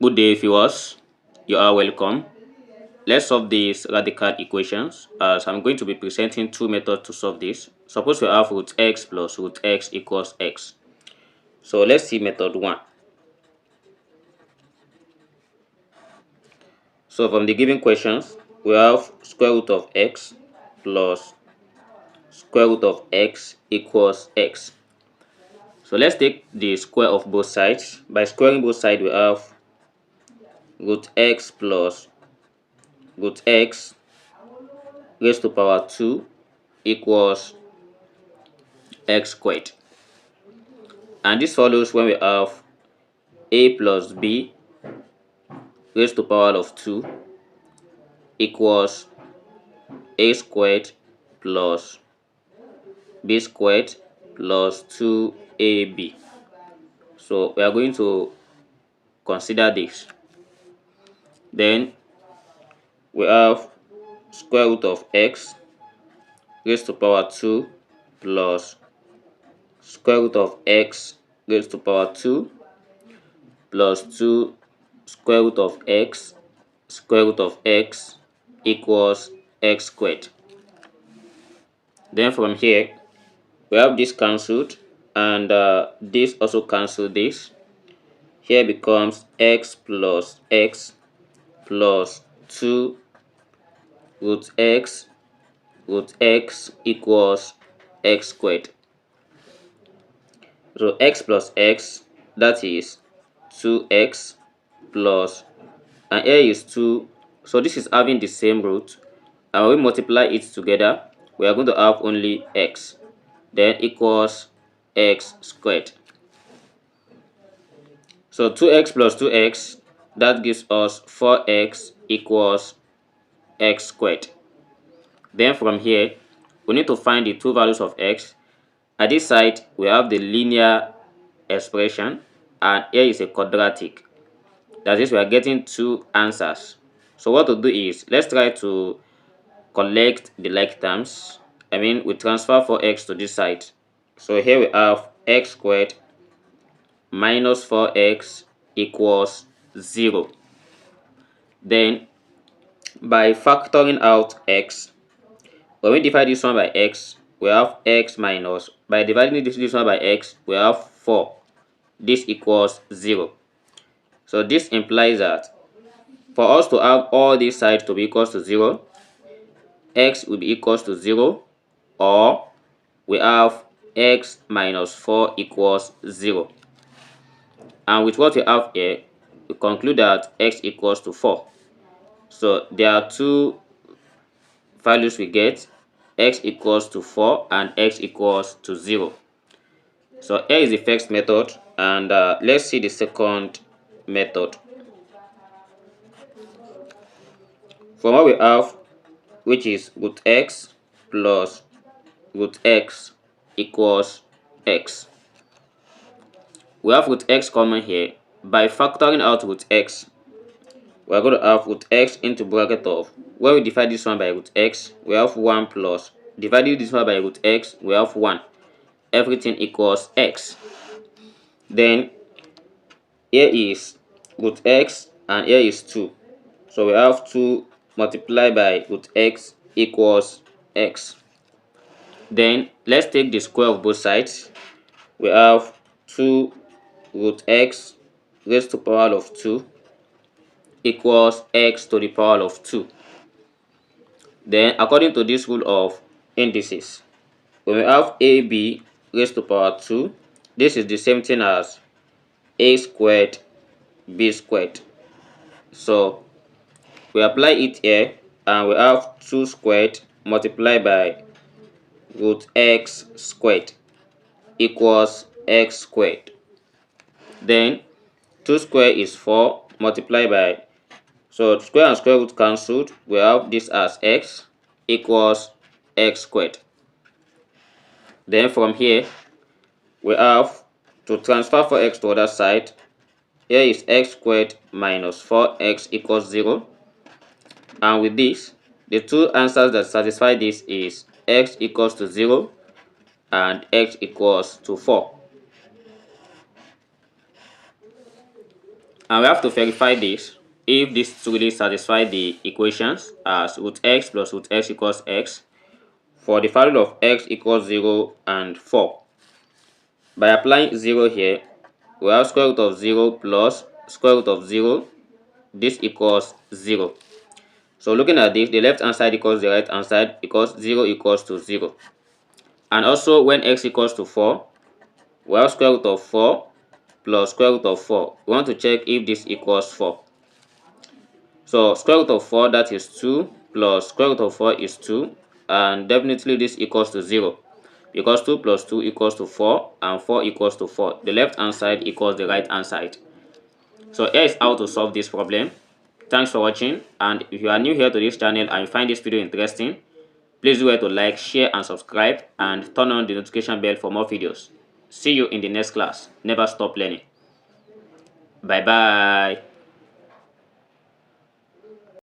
Good day, viewers. You are welcome. Let's solve these radical equations as I'm going to be presenting two methods to solve this. Suppose we have root x plus root x equals x. So let's see method 1. So from the given questions, we have square root of x plus square root of x equals x. So let's take the square of both sides. By squaring both sides, we have root x plus root x raised to power 2 equals x squared. And this follows when we have a plus b raised to power of 2 equals a squared plus b squared plus 2ab. So we are going to consider this. Then we have square root of x raised to power 2 plus square root of x raised to power 2 plus 2 square root of x square root of x equals x squared. Then from here we have this cancelled and this also cancel this. Here becomes x plus x plus 2 root x equals x squared. So x plus x, that is 2x plus, and here is 2, so this is having the same root, and when we multiply it together we are going to have only x, then equals x squared. So 2x plus 2x, that gives us 4x equals x squared. Then from here we need to find the two values of x. At this side we have the linear expression and here is a quadratic. That is, we are getting two answers. So what to do is, let's try to collect the like terms. We transfer 4x to this side. So here we have x squared minus 4x equals 0. Then by factoring out x, when we divide this one by x, we have x minus, by dividing this one by x, we have 4. This equals 0. So this implies that for us to have all these sides to be equals to 0, x will be equals to 0, or we have x minus 4 equals 0. And with what we have here, we conclude that x equals to 4. So there are two values we get, x equals to 4 and x equals to 0. So here is the first method, and let's see the second method. From what we have, which is root x plus root x equals x. We have root x common here. By factoring out root x, we are going to have root x into bracket of, when we divide this one by root x, we have 1 plus, dividing this one by root x, we have 1. Everything equals x. Then here is root x and here is 2. So we have 2 multiplied by root x equals x. Then let's take the square of both sides. We have 2 root x raised to the power of 2 equals x to the power of 2. Then according to this rule of indices, when we have ab raised to the power 2, this is the same thing as a squared b squared. So we apply it here and we have 2 squared multiplied by root x squared equals x squared. Then 2 square is 4 multiplied by, so square and square root cancelled, we have this as x equals x squared. Then from here we have to transfer 4x to the other side. Here is x squared minus 4x equals 0, and with this the two answers that satisfy this is x equals to 0 and x equals to 4. And we have to verify this if this truly satisfies the equations as root x plus root x equals x for the value of x equals 0 and 4. By applying 0 here, we have square root of 0 plus square root of 0. This equals 0. So looking at this, the left hand side equals the right hand side because 0 equals to 0. And also when x equals to 4, we have square root of 4 plus square root of 4. We want to check if this equals 4. So square root of 4, that is 2, plus square root of 4 is 2, and definitely this equals to 0 because 2 plus 2 equals to 4 and 4 equals to 4. The left hand side equals the right hand side. So here is how to solve this problem. Thanks for watching, and if you are new here to this channel and you find this video interesting, please do to like, share and subscribe and turn on the notification bell for more videos. See you in the next class. Never stop learning. Bye bye.